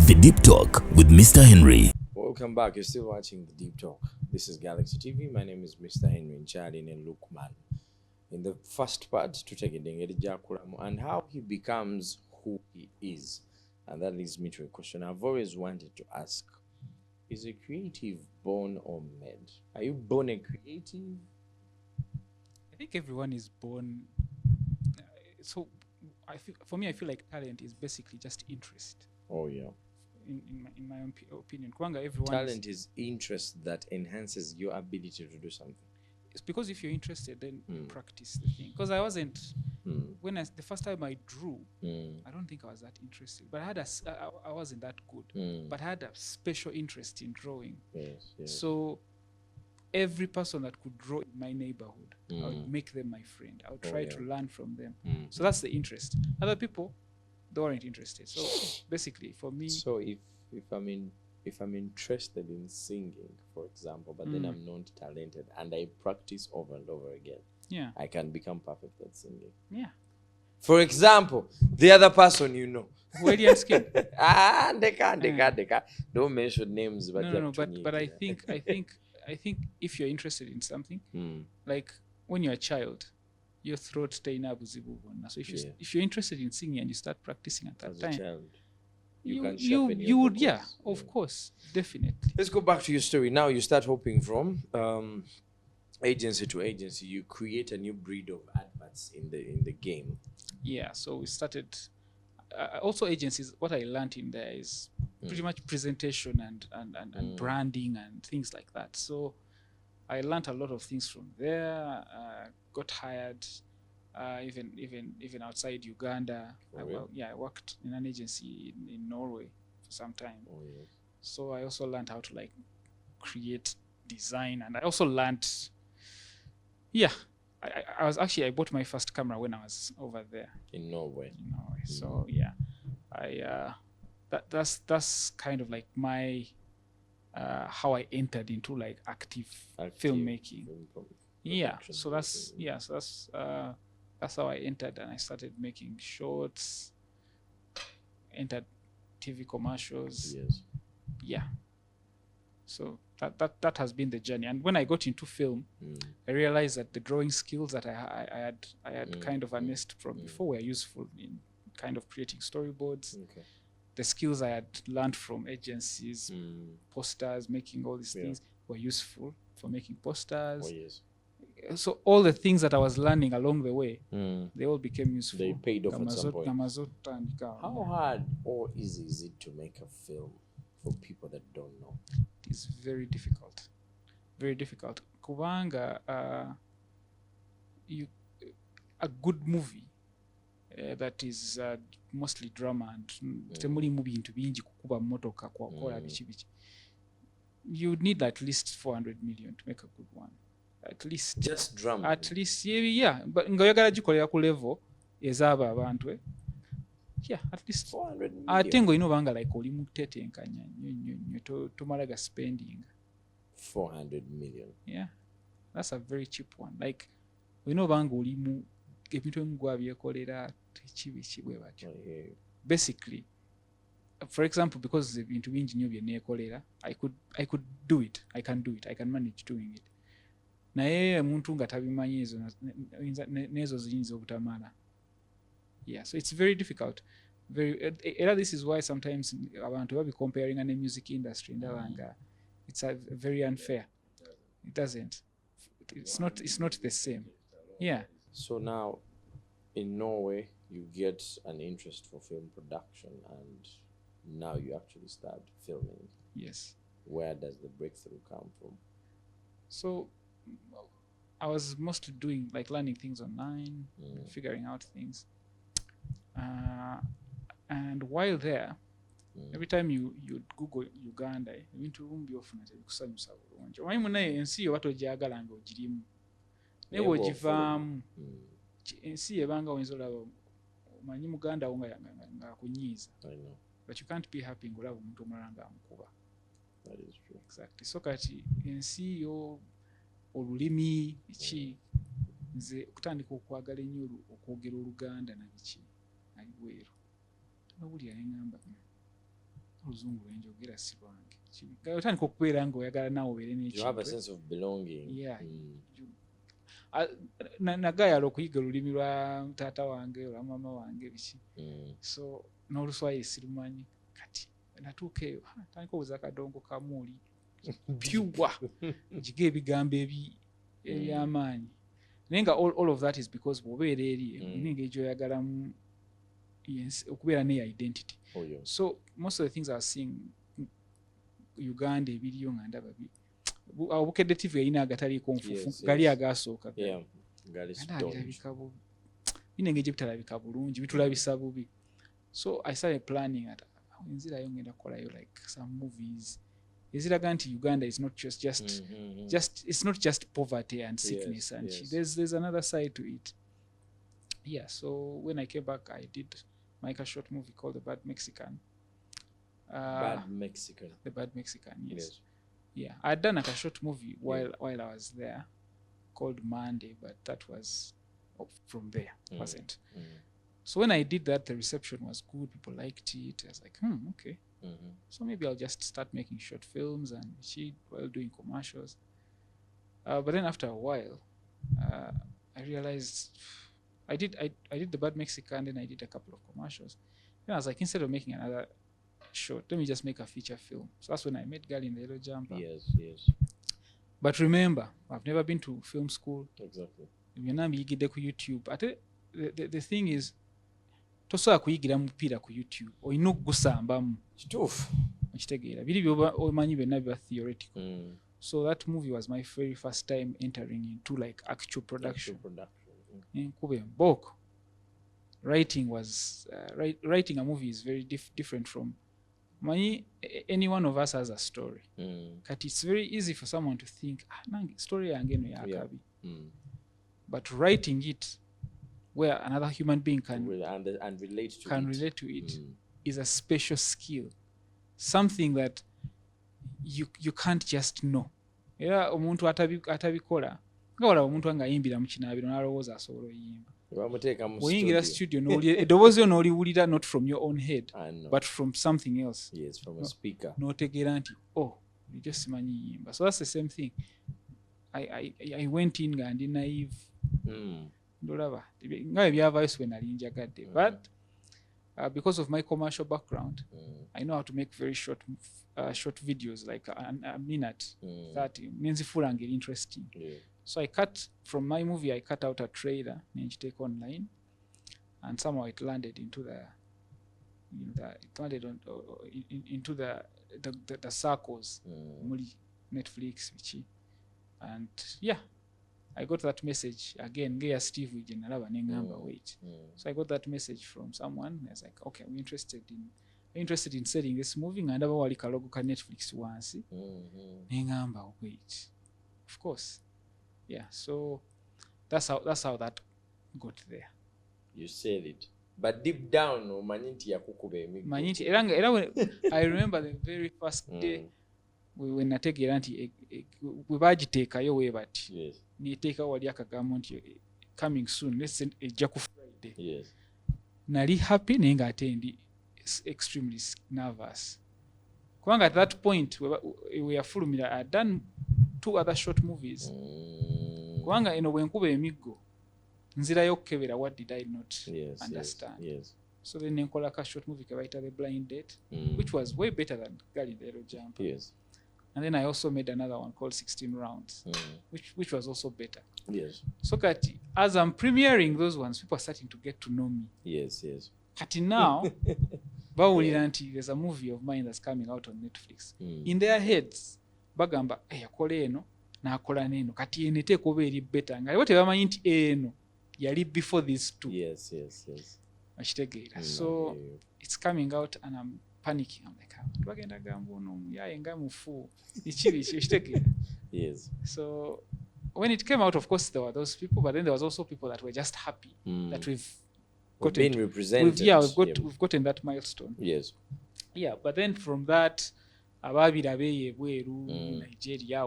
The Deep Talk with Mr. Henry. Welcome back. You're still watching The Deep Talk. This is Galaxy TV. My name is Mr. Henry Nchali and Loukman. In the first part, to take it and how he becomes who he is. And that leads me to a question I've always wanted to ask. Is a creative born or made? Are you born a creative? I think everyone is born. So, for me, I feel like talent is basically just interest. Oh, yeah. In my own opinion, talent is interest that enhances your ability to do something. It's because if you're interested, then you practice the thing. Because I wasn't when the first time I drew, I don't think I was that interested, but I wasn't that good, but I had a special interest in drawing. Yes. So every person that could draw in my neighborhood, I would make them my friend. I would try to learn from them. So that's the interest. Other people, they weren't interested. So basically, for me. So if I'm interested in singing, for example, but then I'm not talented and I practice over and over again, I can become perfect at singing. Yeah. For example, the other person you know. William Skin. They can't. Don't mention names, but no. But I think if you're interested in something, like when you're a child, your throat staying up. So if you're interested in singing and you start practicing at that as time, a child, you would, of course, definitely. Let's go back to your story. Now you start hopping from agency to agency. You create a new breed of adverts in the game. Yeah. So we started. Also, agencies. What I learned in there is pretty much presentation and branding and things like that. So I learned a lot of things from there. Got hired, even outside Uganda. I worked in an agency in Norway for some time. Oh, yes. So I also learned how to create design, and I also learned. Yeah, I bought my first camera when I was over there in Norway. So that's kind of like my how I entered into active filmmaking. So that's how I entered, and I started making shorts, entered TV commercials. Yes. Yeah. So that has been the journey. And when I got into film, I realized that the drawing skills that I had kind of amassed from before were useful in kind of creating storyboards. Okay. The skills I had learned from agencies, posters, making all these things were useful for making posters. Oh, yes. So all the things that I was learning along the way, they all became useful. They paid off at some point. How hard or easy is it to make a film for people that don't know? It's very difficult. Very difficult. Kubanga, a good movie that is mostly drama and temuli movie into bingi kukuba motoka kwa kola bichi. You need at least 400 million to make a good one. At least just drama. At least but ngoyagala gikolera ku level ezaba abantu at least 400 million. Atengo inobanga oli mutetenkanya nyo tomalaga spending 400 million. Yeah, that's a very cheap one. Inobanga oli mu ebintu emugwa byekolera tekibi bwe batyo. Basically, for example, because ebintu bingi nyo byenekolera, I could do it. I can do it. I can manage doing it. Naye muntu nga tabimanyi nezo ziyinza obutamala. Yeah, so it's very difficult. This is why sometimes abantu babi comparing an music industry ndabanga it's very unfair. It doesn't. It's not the same. Yeah. So now in Norway you get an interest for film production and now you actually start filming. Yes. Where does the breakthrough come from? So I was mostly doing learning things online, figuring out things. And while there, every time you Google Uganda, ebintu bumbi ofuna tebikusanyusa bulungi. Omanyi munaye ensi yo batojagala nga ogirimu. Naye ogivaamu. Ensi ebanga oyinza olaba omanyi muganda wo nga kunyiiza. I know. But you can't be happy ng'olaba omuntu omulala ng'amukuba. That is true. Exactly. So kati ensi yo olulimi iki nze okutandika okwagala ennyo okwogera Oluganda na biki ayibweru. Nobuli ayangamba oluzungu lwenjogera si lwange otandika okubeera nga oyagala naawe obeere you have a sense of belonging. Yeah. Nagayala okuyiga olulimi lwa taata wange olwa mama wange biki so n'oluswayiri sirumanyi kati natuuka eyo tandika obuuza akadongo kamuuli pyuwa njiga ebigambo ebyamaanyi naye nga all of that is because bw'obeera eri engeri gy'oyagalamu okubeera ne identity. So most of the things I was seeing Uganda ebiriyo nga ndaba obukedde TV yalina agataliiko nfufu gali agasooka birabika bubi bino engeri gye bitalabika bulungi bitulabisa bubi. So I started planning at enzirayo ngenda kukolayo like some movies eziraga nti Uganda is not just it's not just poverty and sickness and there's another side to it. Yeah, so when I came back I did make a short movie called The Bad Mexican. The Bad Mexican, yes. Yeah, I'd done like a short movie while I was there called Monday, but that was from there, wasn't. So when I did that, the reception was good. People liked it. I was like, okay. So maybe I'll just start making short films and while doing commercials. But then after a while, I realized I did The Bad Mexican, then I did a couple of commercials. Then I was like, instead of making another short, let me just make a feature film. So that's when I met Girl in the Yellow Jumper. Yes. But remember, I've never been to film school. Exactly. Yigide ku YouTube. The thing is, tosobola kuyigira mupiira ku YouTube olina okugusambamu kituufu okitegeera biri byomanyi byonna biba theoretical. So that movie was my very first time entering into like actual production. Enkuba embooko. Writing a movie is very different from any one of us has a story. But it's very easy for someone to think nange story yange eno yakabi. But writing it where another human being can relate to it is a special skill, something that you can't just know. Era omuntu atabikola nga wala omuntu nga ayimbira mu kinaabiro n'alowooza asobola oyimba. Oyingira studio eddoboozi yo n'oliwulira not from your own head but from something else. Yes, from a speaker. N'otegeera nti bulijjo simanyi yimba. So that's the same thing. I went in nga ndi naive. Ndolaba nga ebyavaayo si bwe nali njagadde. But because of my commercial background, I know how to make very short videos like a minute, 30. Nenzifuula ngeri interesting. So from my movie I cut out a trailer and take online, and somehow it landed into the circles, Netflix, and yeah, I got that message again. Geya Steve Wijenalaba nengamba wait. So I got that message from someone. I was like, okay, I'm interested in selling this movie. And ndaba wali kalogo ka Netflix wansi. Nengamba wait. Of course. Yeah, so that's how that got there. You said it, but deep down omanyi nti yakukuba emiggo. Manyi nti era I remember the very first day when nategeera nti bwe bagiteekayo we bati neteeka wali akagambo nti coming soon, ejja ku Friday. Nali happy naye nga ate ndi extremely nervous kubanga at that point we yafulumira I had done 2 other short movies. Kubanga eno bwenkuba emiggo nzirayo okukebera what did I not understand. So then nenkola ka short movie ke bayita The Blind Date, which was way better than Girl in the Yellow Jumper. And then I also made another one called 16 Rounds, which was also better. So kati as I'm premiering those ones, people are starting to get to know me. Kati now bawulira nti there's a movie of mine that's coming out on Netflix. In their heads bagamba yakola eno n'akola n'eno kati eno eteeka oba eri better nga bo tebamanyi nti eno yali before these two. Akitegeera. So it's coming out and I'm panicking. I'm like, bagenda gamba ono muyaye nga mufu ikibi akitegeera. So when it came out, of course there were those people, but then there was also people that were just happy that we've been represented. We've gotten that milestone. Yeah, but then from that ababirabe ebweru Nigeria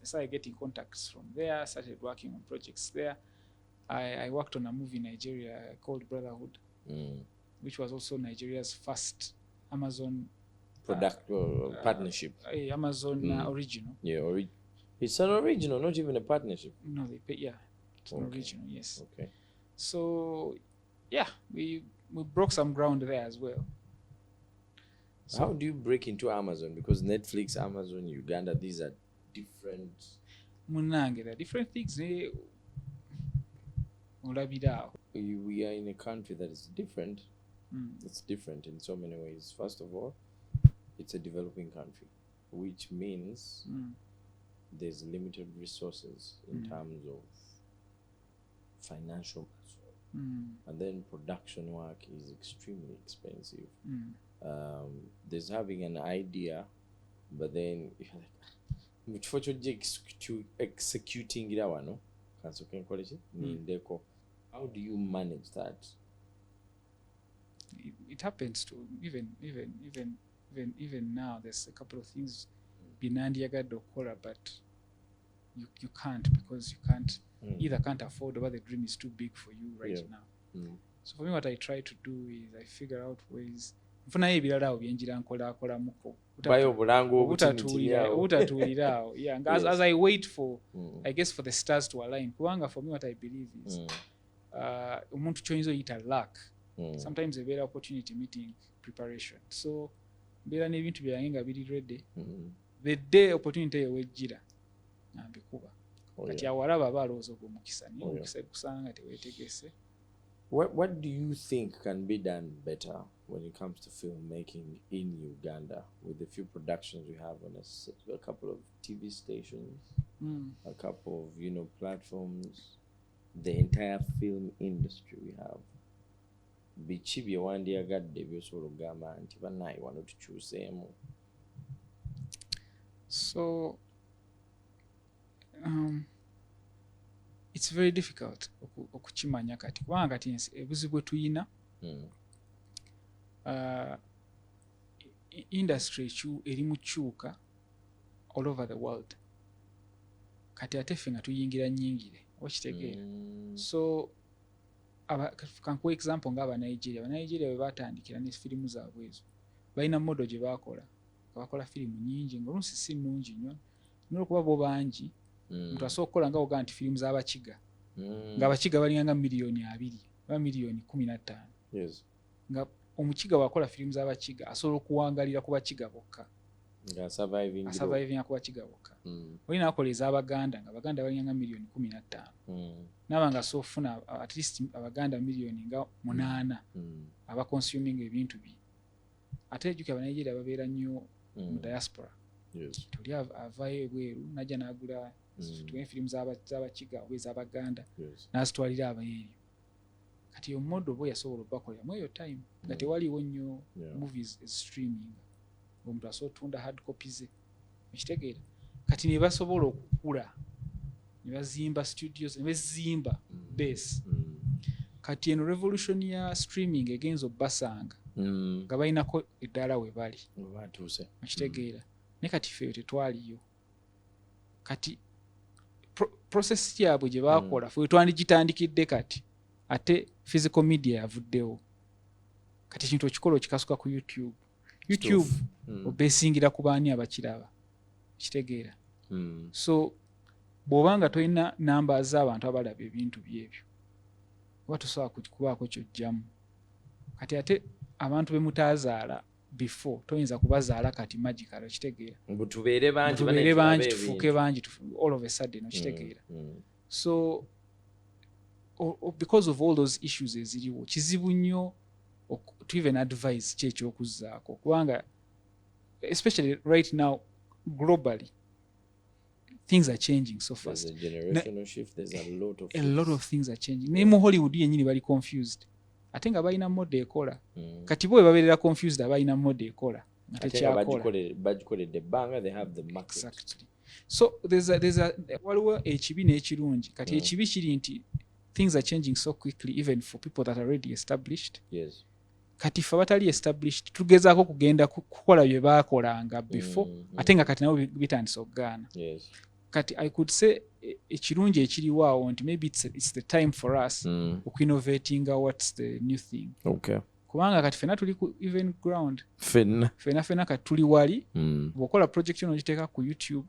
started getting contacts from there, started working on projects there. I worked on a movie in Nigeria called Brotherhood, which was also Nigeria's first Amazon partnership. Amazon original. Yeah, it's an original, not even a partnership. No, they pay. Yeah, it's an original. Yes. Okay. So, yeah, we broke some ground there as well. So how do you break into Amazon? Because Netflix, Amazon, Uganda, these are different. Munange, there are different things. We are in a country that is different. It's different in so many ways. First of all, it's a developing country, which means there's limited resources in terms of financial muscle. And then production work is extremely expensive. There's having an idea, but then executing it, how do you manage that? It happens to even now. There's a couple of things binandiyagadde okukola, but you can't, because you can't either can't afford, or the dream is too big for you now. So for me, what I try to do is I figure out ways nfunayo ebirala awo byenjira nkolaakolamuko obutatuulira awo. Yeah, as I wait for I guess for the stars to align, kubanga for me what I believe is omuntu ky'oyinza oyita luck. Sometimes ebeera opportunity meeting preparation. So mbeera n'ebintu byange nga biri ready, the day opportunity eyo wejjira nambikuba. Kati awalaba aba alowooza ogwo omukisa, naye omukisa kusanga nga teweetegese. What do you think can be done better when it comes to filmmaking in Uganda, with the few productions we have on a couple of TV stations, a couple of platforms, the entire film industry we have? Biki bye wandiyagadde by'osobola okugamba nti bannaye wano tukyuseemu? So it's very difficult okukimanya kati, kubanga kati ebuzibu bwe tuyina industry eri mu kyuka all over the world. Kati ate ffe nga tuyingira nnyingire, okitegeera. So kankuwa example ng'Abanigeria. Abanigeria bwe batandikira ne firimu zaabwe ezo, balina modo gye bakola firimu nyingi, ng'oluusi si nnungi nnyo n'olwokuba bo bangi. Omuntu asobola okukola nga ogaa nti firimu z'Abakiga, ng'Abakiga balinga nga miliyoni 2 oba miliyoni 15. Nga Omukiga bw'akola firimu z'Abakiga asobola okuwangalira ku Bakiga bokka, asurvivinga ku Bakiga bokka. Oli n'akola ez'Abaganda, nga Abaganda balinga nga miliyoni 15, naaba nga asobola okufuna at least Abaganda miliyoni nga 8 abakonsuming ebintu bye. Ate ejjuka Abanigeria babeera nnyo mu diaspora. Tuli avaayo ebweru najja n'agula firimu z'Abakiga oba ez'Abaganda n'azitwalira abayeeryo. Kati omumodo bwe yasobola okubakolera mu eyo time nga tewaliwo nnyo movies streaming, omuntu asobola otunda hard copy ze, ekitegeera. Kati ne basobola okukula, ne bazimba studios, ne bazimba base. Kati eno revolution ya streaming egenza obbasanga nga balinako eddaala we bali, ekitegeera. Ne kati ffe tetwaliyo. Kati process yabwe gye baakola ffe twandigitandikidde kati, ate physical media yavuddewo. Kati ekintu okikola okikasuka ku YouTube obeesingira ku baani abakiraba, ekitegeera. So bw'obanga tolina namba z'abantu abalaba ebintu byebyo, oba tosobola kubaako kyojjamu. Kati ate abantu be mutaazaala before toyinza kubazaala kati magical, okitegeera. Tubeere bangi tufuuke bangi all of a sudden, okitegeera. So because of all those issues eziriwo, kizibu nnyo to even advise ki ekyokuzzaako, kubanga especially right now globally things are changing so fast. There's a generational shift. There's a lot of things are changing. Ne mu Hollywood yennyini bali confused, ate nga balina mode ekola. Kati bo babeerera confused abalina mode ekola nga tekyakola, bagikoledde ebbanga, they have the market. Exactly. So there's a waliwo ekibi n'ekirungi. Kati ekibi kiri nti things are changing so quickly even for people that are already established. Yes. Kati ffe abatali established tugezaako kugenda kukola bye baakolanga before, ate nga kati nabo bitandise okugaana. Yes. Kati I could say ekirungi ekiriwo awo nti maybe it's the time for us okuinnovatinga what's the new thing. Okay. kubanga kati fena tuli ku even ground fena kati tuli wali bw'okola project eno ogiteeka ku YouTube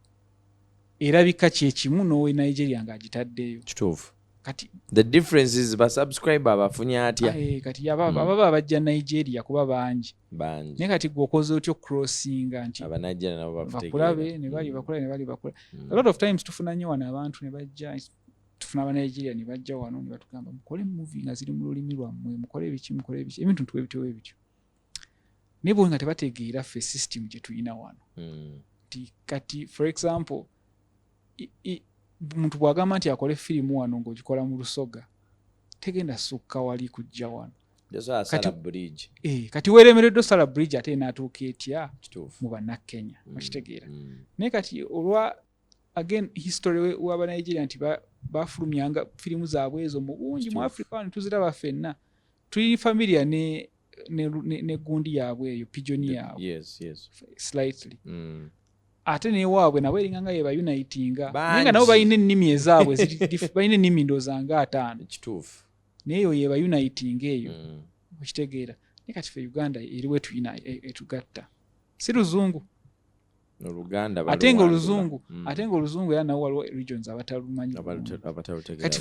erabika kyekimu n'owe Nigeria ng'agitaddeyo kituufu kati the difference is basubscribe abafunye atya kati ababa bajja Nigeria kuba bangi bangi naye kati gweokoze otyo crossinga nti Abanigeria nabo bakulabe ne bali bakula a lot of times tufuna nnyo wano abantu ne bajja tufuna Abanigeria ne bajja wano ne batugamba mukole movie nga ziri mu lulimi lwammwe mukole ebiki ebintu ntubyo ebityo naye bo nga tebategeera ffe system gye tulina wano kati for example muntu bw'agamba nti akole firimu wano ng'ogikola mu Lusoga tegenda sukka wali kujja wano kati weeremereddwa osala bridge ate n'atuuka etya mu bannakenya okitegeera naye kati olwa again history w'Abanigeria nti bafulumyanga firimu zaabwe ezo mu bungi mu Africa wano tuziraba ffenna tuli familiar ne gundi yaabwe eyo pijoni yaabwe slightly ate newaabwe nabo eringanga ye bayunitinga naye nga nabo balina ennimi ezaabwe balina ennimi ndooza nga 5 naye eyo ye bayunitinga eyo okitegeera naye kati ffe Uganda eriwe tulina etugatta si luzungu ate nga oluzungu era nawo waliwo regions abatalumanyi kati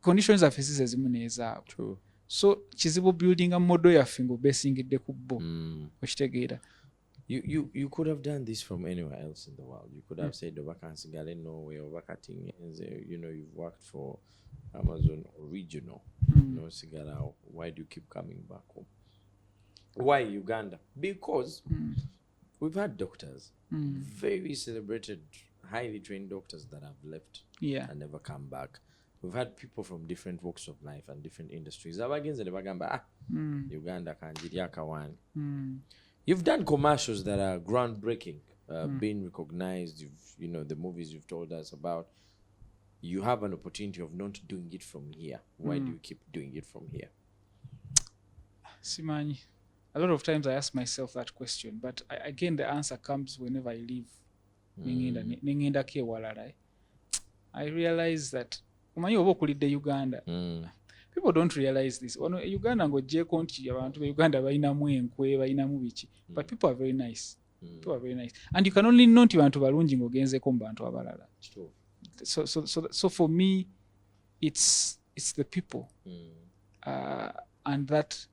conditions zaffe zize zimu n'ezaabwe so kizibu buildinga model yaffe ng'obesingidde ku bo okitegeera. You could have done this from anywhere else in the world. You could have said Obakansigale Norway, Obakating, you've worked for Amazon Original. No Sigala. Why do you keep coming back home? Why Uganda? Because we've had doctors, very celebrated, highly trained doctors that have left and never come back. We've had people from different walks of life and different industries. Uganda kanjiri akawani. You've done commercials that are groundbreaking, being recognized. The movies you've told us about. You have an opportunity of not doing it from here. Why do you keep doing it from here? Simani, a lot of times I ask myself that question, but again the answer comes whenever I leave. Ningenda ke walala. I realize that umanyi oba okulidde Uganda. People don't realize this. Uganda ng'oggyeko nti abantu be Uganda balinamu enkwe balinamu biki, but people are very nice. People are very nice, and you can only know nti bantu balungi ng'ogenzeko mu bantu abalala. So for me, it's the people, and that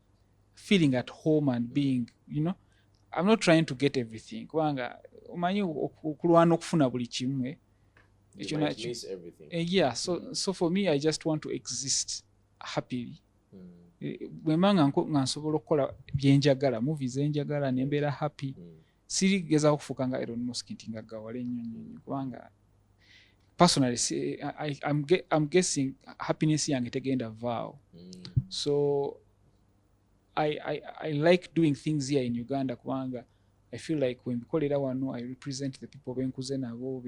feeling at home and being, I'm not trying to get everything. Kubanga umanyi okulwana okufuna buli kimwe. You might miss everything. So for me, I just want to exist happily. Bwemanga nga nsobola okukola byenjagala, movies enjagala nembeera happy. Sirigeza okufuuka nga Elon Musk nti nga gawala ennyonyi kubanga personally I'm guessing happiness yange tegenda vaawo. So I like doing things here in Uganda kubanga I feel like when bikolera wano I represent the people benkuze nabo.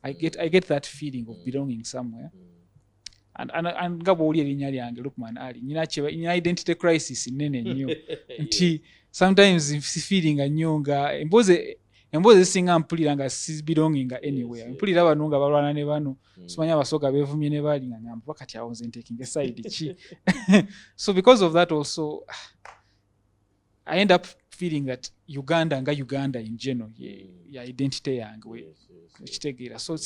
I get that feeling of belonging somewhere. And nga bw'oli erinnya lyange Loukman Ali nyina identity crisis nene nnyo nti sometimes feeling nnyo nga emboozi zisinga mpulira nga si belonging anywhere. Mpulira bano nga balwana ne bano simanya abasoga beevumye ne baali nga ngamba kati awo nze ntaking a side ki. So because of that also I end up feeling that Uganda in general ya identity yange ekitegeera. So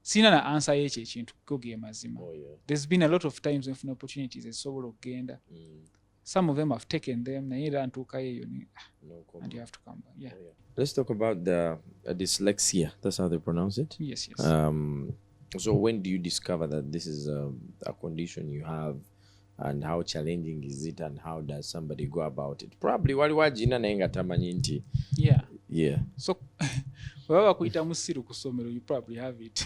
sina na answer y'ekyo ekintu kuge mazima. There's been a lot of times when funa opportunities ezisobola okugenda. Some of them have taken them naye era ntuukayo eyo and you have to come back. Let's talk about the dyslexia. That's how they pronounce it? Yes. So when do you discover that this is a condition you have, and how challenging is it, and how does somebody go about it? Probably wali wajina naye nga tamanyi nti. So baba kuita musiru kusomero, you probably have it.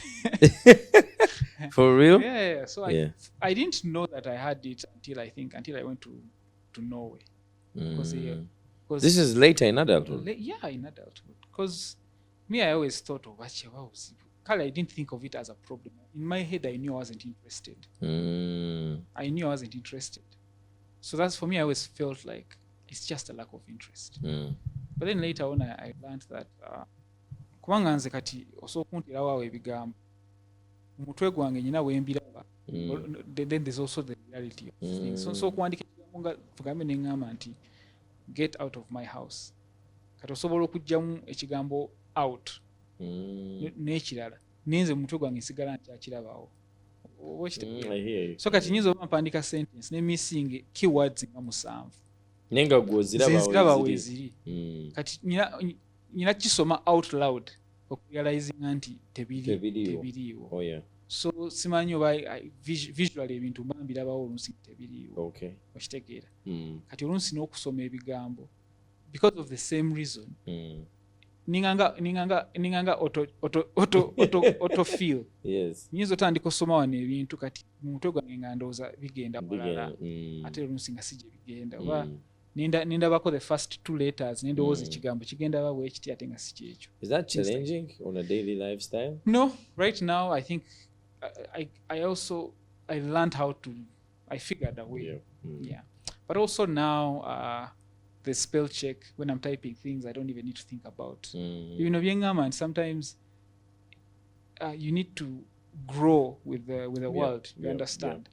For real? So I didn't know that I had it until I went to Norway. Because this is later in adulthood. In adulthood. Because me, I always thought of I didn't think of it as a problem. In my head, I knew I wasn't interested. So that's for me. I always felt like it's just a lack of interest. But then later on, I learned that kubanga nze kati osobola okuntirawo awo ebigambo mutwe gwange nyina wembiraba. Then there's also the reality of things. So okuwandika ekigambo nga tugambe neŋŋamba nti get out of my house kati osobola okugjamu ekigambo out n'ekirala nenze mutwe gwange nsigala nkyakirabawo so kati nyinza oba mpandika sentence ne missing keywords nga 7 nenga gwoziraba weeziri kati nyina kisoma out loud okurealizinga nti tebiriiwo so simanyi oba visually ebintu mba mbirabawo oluusi tebiriiwo okitegeera kati oluusi n'okusoma ebigambo because of the same reason ninganga auto feel nyinza otandika osoma wano ebintu kati mu mutwe gwange nga ndowooza bigenda mulala ate oluusi nga si gye bigenda oba nindabako the first 2 letters nendowooza ekigambo kigenda bawe ekiti ate nga si kyekyo. Is that challenging on a daily lifestyle? No, right now I think I learned how to, I figured a way. Yeah. But also now the spell check, when I'm typing things, I don't even need to think about. You know, and sometimes you need to grow with the world. You understand?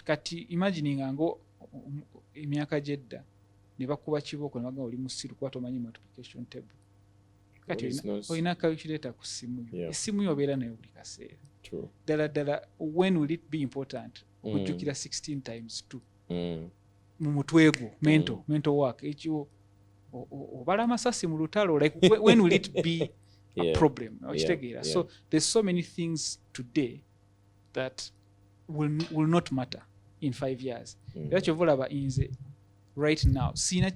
Kati imagining ango emyaka jedda ne bakuba kiboko ne baga oli musiru kwata omanyi multiplication table. Kati oyina calculator ku simu yo. Esimu yo obeera nayo buli kaseera. True. Dala when will it be important okujjukira 16 times 2 mu mutwego mental work ekyo obala amasasi mu lutalo like when will it be a problem okitegeera so there's so many things today that will not matter in 5 years era kyovulaba inze right now sina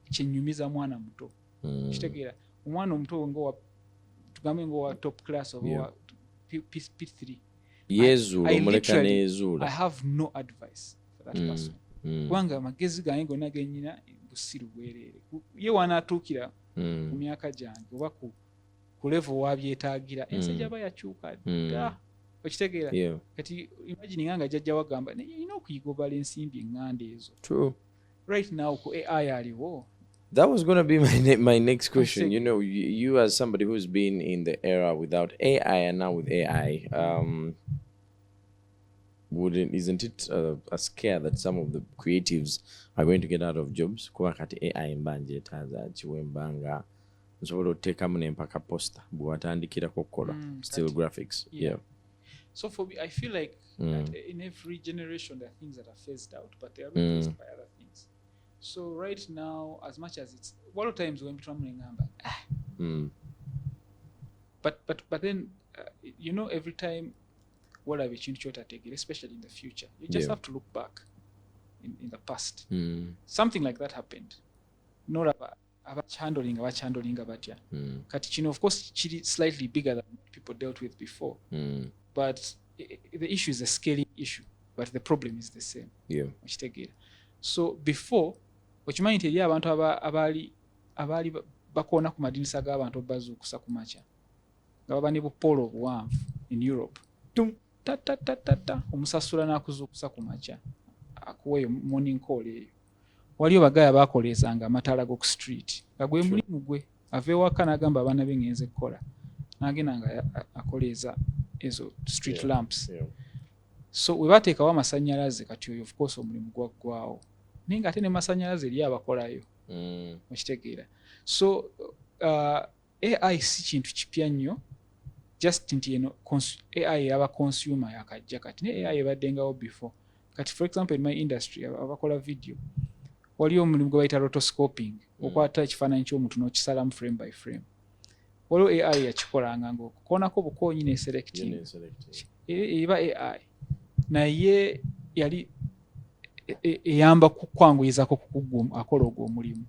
kyenyumiza mwana muto okitegeera omwana omuto ngo tugambe ngo wa top class oba P3 I have no advice for that person kubanga amagezi gange gonna genyina busiru bwerere ye wanaatuukira ku myaka gyange oba ku level wabyetaagira ensi gyaba yakyuka dda okitegeera kati imagine nga jjajja wagamba nina okuyigobala ensimbi eŋŋanda ezo right now ku AI aliwo. That was going to be my next question. You know, you as somebody who's been in the era without AI and now with AI, isn't it a scare that some of the creatives are going to get out of jobs? Kuba kati AI mbanje taza chiwembanga nsobola otekamu nempaka poster bwatandikira kokola still graphics. So for me, I feel like that in every generation there are things that are phased out, but they are replaced by other things. So right now, as much as it's a lot of times when I'm but then you know, every time what I've changed, especially in the future, you just have to look back in the past. Something like that happened. Not about handling batya. Kati kino of course slightly bigger than what people dealt with before. But the issue is a scaling issue, but the problem is the same. So before okimanyi nti eri abantu abaali bakoona ku madinisa g'abantu bazuukusa ku makya nga baba ne bupoolo obuwanvu in Europe omusasula n'akuzuukusa ku makya akuweeyo morning call eyo waliyo bagaya baakoleezanga amataala g'oku street nga gwe mulimu gwe ava ewaka n'agamba abaana be ngenze kukola n'agenda nga akoleeza ezo street lamps. So we bateekawo amasannyalaze kati oyo of course omulimu gwaggwawo naye nga ate ne masannyalaze eri abakolayo okitegeera. So AI si kintu kipya nnyo just nti eno AI yaba consumer yakajja kati ne AI ebaddengawo before kati for example in my industry abakola video waliyo omulimu gwe bayita rotoscoping okwata ekifaananyi ky'omuntu n'okisalamu frame by frame waliwo AI yakikolanga ng'okukoonako bukoonyi n'eselecting eba AI naye yali eyamba kukwanguyizaako akola ogwo omulimu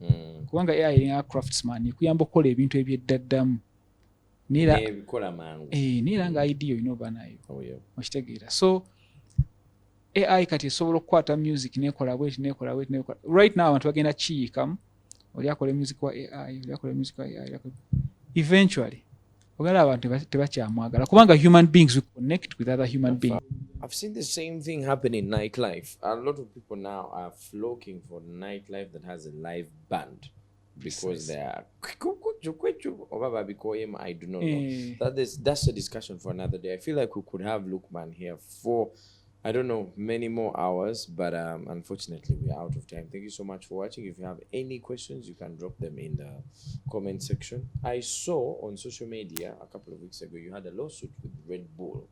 kubanga AI erina craftsman ekuyamba okukola ebintu eby'eddaddamu neera nga idea olina oba nayo okitegeera. So AI kati esobola okukwata music nekola bweti right now abantu bagenda kiyiikamu oli akola music wa AI oli akola music wa AI eventually ogala abantu tebakyamwagala kubanga human beings will connect with other human beings. I've seen the same thing happen in nightlife. A lot of people now are flocking for nightlife that has a live band because they are I do not know. That's a discussion for another day. I feel like we could have Loukman here for I don't know, many more hours, but unfortunately we're out of time. Thank you so much for watching. If you have any questions, you can drop them in the comment section. I saw on social media a couple of weeks ago you had a lawsuit with Red Bull.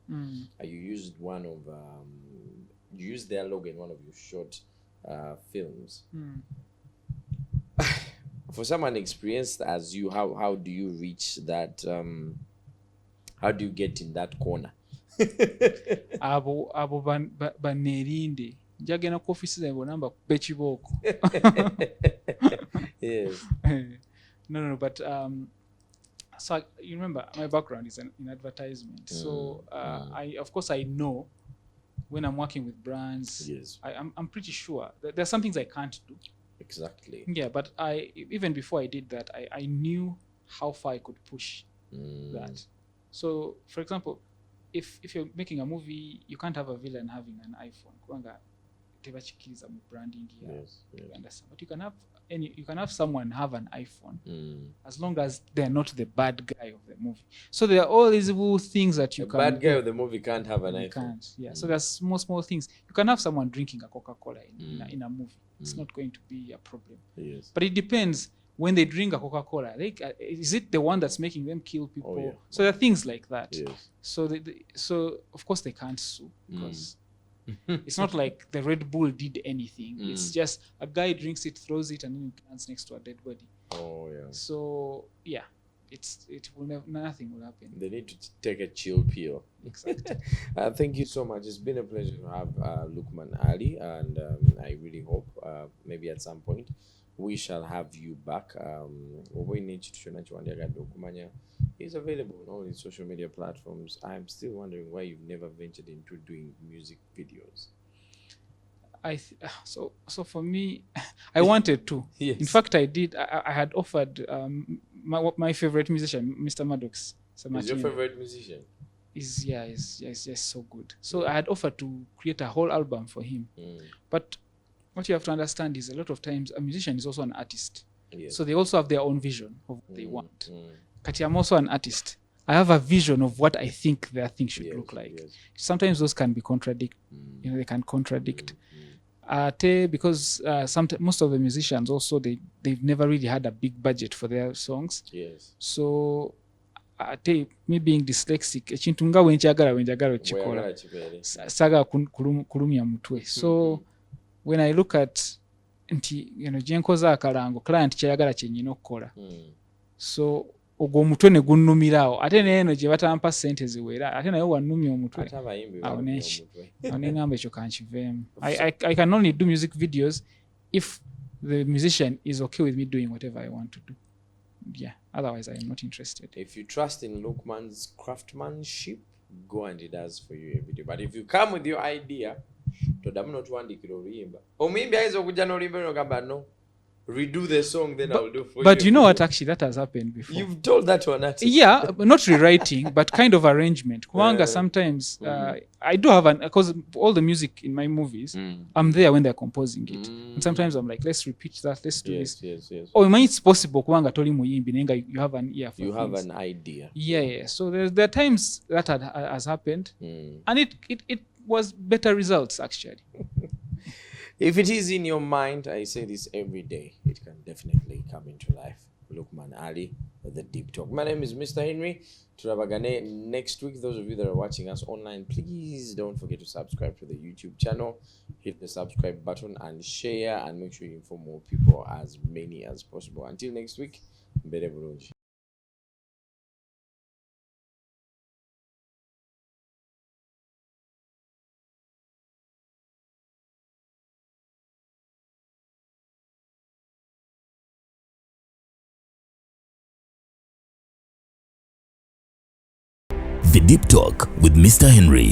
You used one of you used their logo in one of your short films. For someone experienced as you, how do you reach that? How do you get in that corner? abo baneerinde njagenda ku office zange bonna mbakuba ekibooko. Yes. No, but so you remember my background is in advertisement, so of course I know when I'm working with brands. Yes. I'm pretty sure that there are some things I can't do. Exactly. Yeah, but even before I did that, I knew how far I could push that. So, for example, if you're making a movie, you can't have a villain having an iPhone. Kubanga tebachikiriza mu branding here. Yes. You understand? But you can have someone have an iPhone as long as they're not the bad guy of the movie. So there are all these little things that you The can. bad guy of the movie can't have an You iPhone. can't. Yeah. So there's small things. You can have someone drinking a Coca-Cola in a movie. It's not going to be a problem. Yes. But it depends. When they drink a Coca-Cola, is it the one that's making them kill people? Oh, yeah. So there are things like that. Yes. So of course they can't sue because it's not like the Red Bull did anything. It's just a guy drinks it, throws it, and then it lands next to a dead body. Oh yeah. So yeah, nothing will happen. They need to take a chill pill. Exactly. Thank you so much. It's been a pleasure to have Loukman Ali, and I really hope maybe at some point we shall have you back. He's available on all his social media platforms. I'm still wondering why you've never ventured into doing music videos. So for me, I wanted to. Yes. In fact, I did. I had offered my favorite musician, Mr. Maddox. Is your favorite musician? Is just so good. So I had offered to create a whole album for him. But what you have to understand is a lot of times a musician is also an artist. Yes. So they also have their own vision of what they want. Kati, I'm also an artist. I have a vision of what I think their thing should look like. Yes. Sometimes those can be they can contradict. Because most of the musicians also they've never really had a big budget for their songs. Yes. So me being dyslexic, ekintu nga wenjagala okikola saga kulumya mutwe. So when I look at gyenkoza akalango client kyayagala kyenyina okukola, so ogwo omutwe ne gunnumirawo ate neeno gye batampa ssente ziwera ate naye wannumya omutwe awo neŋŋamba ekyo kankiveemu. I can only do music videos if the musician is okay with me doing whatever I want to do. Yeah, otherwise I am not interested. If you trust in Loukman's craftsmanship, go and he does for you every day. But if you come with your idea, todamu notwandikira oluyimba omuyimbi ayinza okujja n'oluyimba n'ogamba no, redo the song, then I'll do for you. But you know what, actually that has happened before. You've told that to an artist. Yeah, not rewriting, but kind of arrangement. Kubanga sometimes I do have because all the music in my movies, I'm there when they're composing it. And sometimes I'm like, let's repeat that, let's do this. Yes. Oh, it's possible kubanga toli muyimbi nenga you have an ear for things. You have an idea. Yeah. So there are times that has happened, and it was better results actually. If it is in your mind, I say this every day, it can definitely come into life. Loukman Ali, the Deep Talk. My name is Mr. Henry. Turabagane next week. Those of you that are watching us online, please don't forget to subscribe to the YouTube channel. Hit the subscribe button and share, and make sure you inform more people, as many as possible. Until next week, mbere bulungi. The Deep Talk with Mr. Henry.